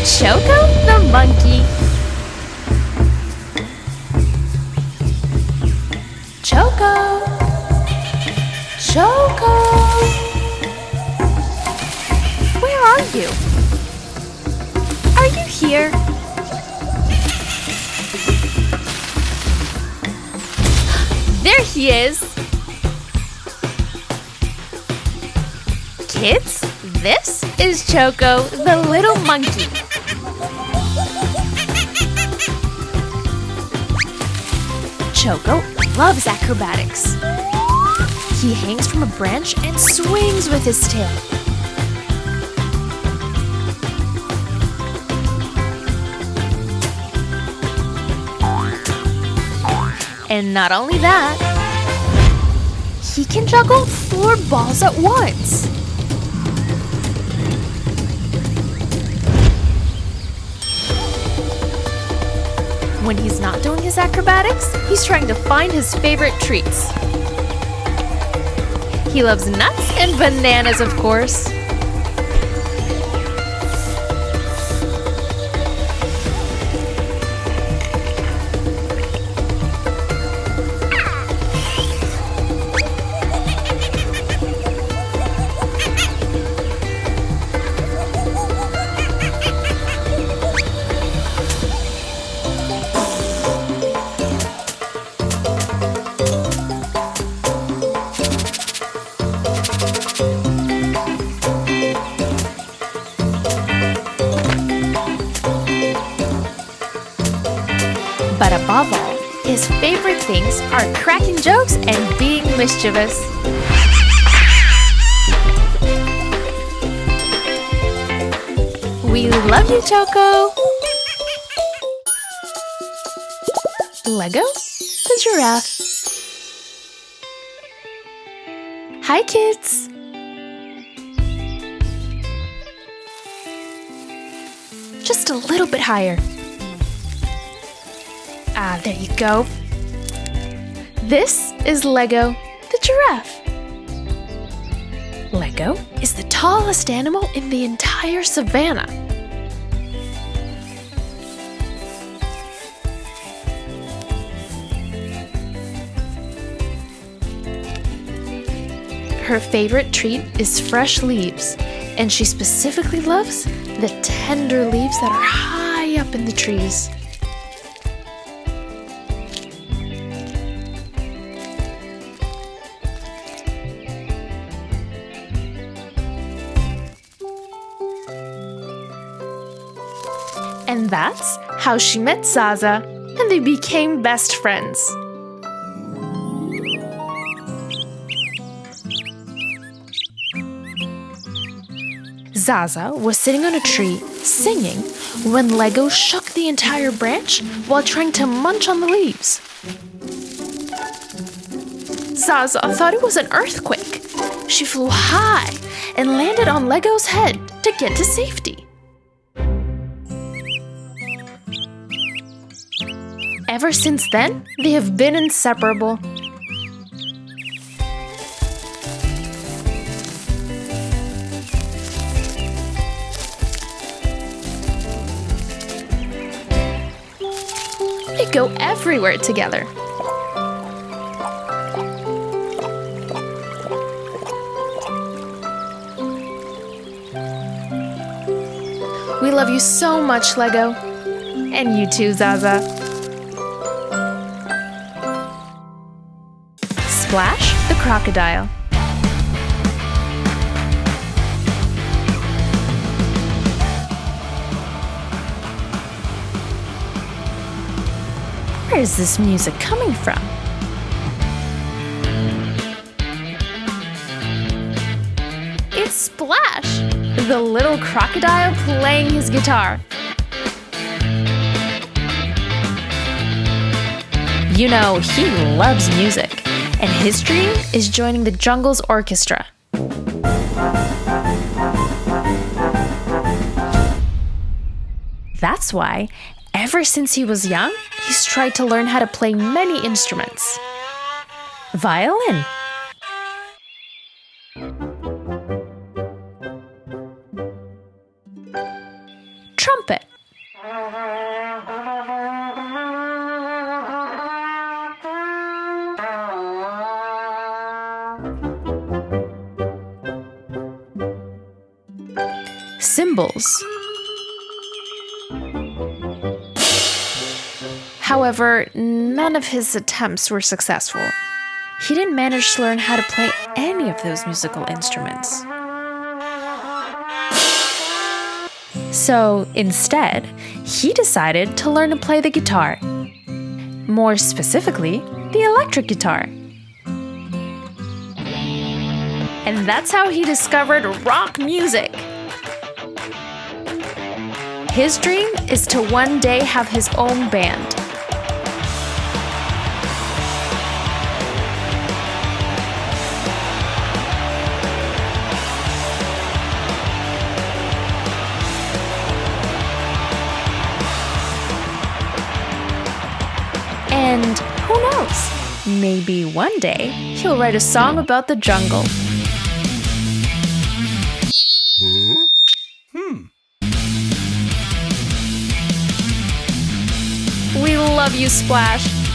Choco the Monkey. Choco! Choco! Where are you? Are you here? There he is! Kids, this is Choco the little monkey. Choco loves acrobatics. He hangs from a branch and swings with his tail. And not only that, he can juggle 4 balls at once. When he's not doing his acrobatics, he's trying to find his favorite treats. He loves nuts and bananas, of course. But above all, his favorite things are cracking jokes and being mischievous. We love you, Choco! Lego the Giraffe. Hi, kids! Just a little bit higher. Ah, there you go. This is Lego the Giraffe. Lego is the tallest animal in the entire savannah. Her favorite treat is fresh leaves, and she specifically loves the tender leaves that are high up in the trees. And that's how she met Zaza, and they became best friends. Zaza was sitting on a tree, singing, when Lego shook the entire branch while trying to munch on the leaves. Zaza thought it was an earthquake. She flew high and landed on Lego's head to get to safety. Ever since then, they have been inseparable. They go everywhere together. We love you so much, Lego. And you too, Zaza. Splash the Crocodile. Where is this music coming from? It's Splash, the little crocodile playing his guitar. You know, he loves music, and his dream is joining the jungle's orchestra. That's why, ever since he was young, he's tried to learn how to play many instruments. Violin, trumpet, cymbals. However, none of his attempts were successful. He didn't manage to learn how to play any of those musical instruments. So instead, he decided to learn to play the guitar. More specifically, the electric guitar. And that's how he discovered rock music. His dream is to one day have his own band. And who knows? Maybe one day he'll write a song about the jungle. We love you, Splash.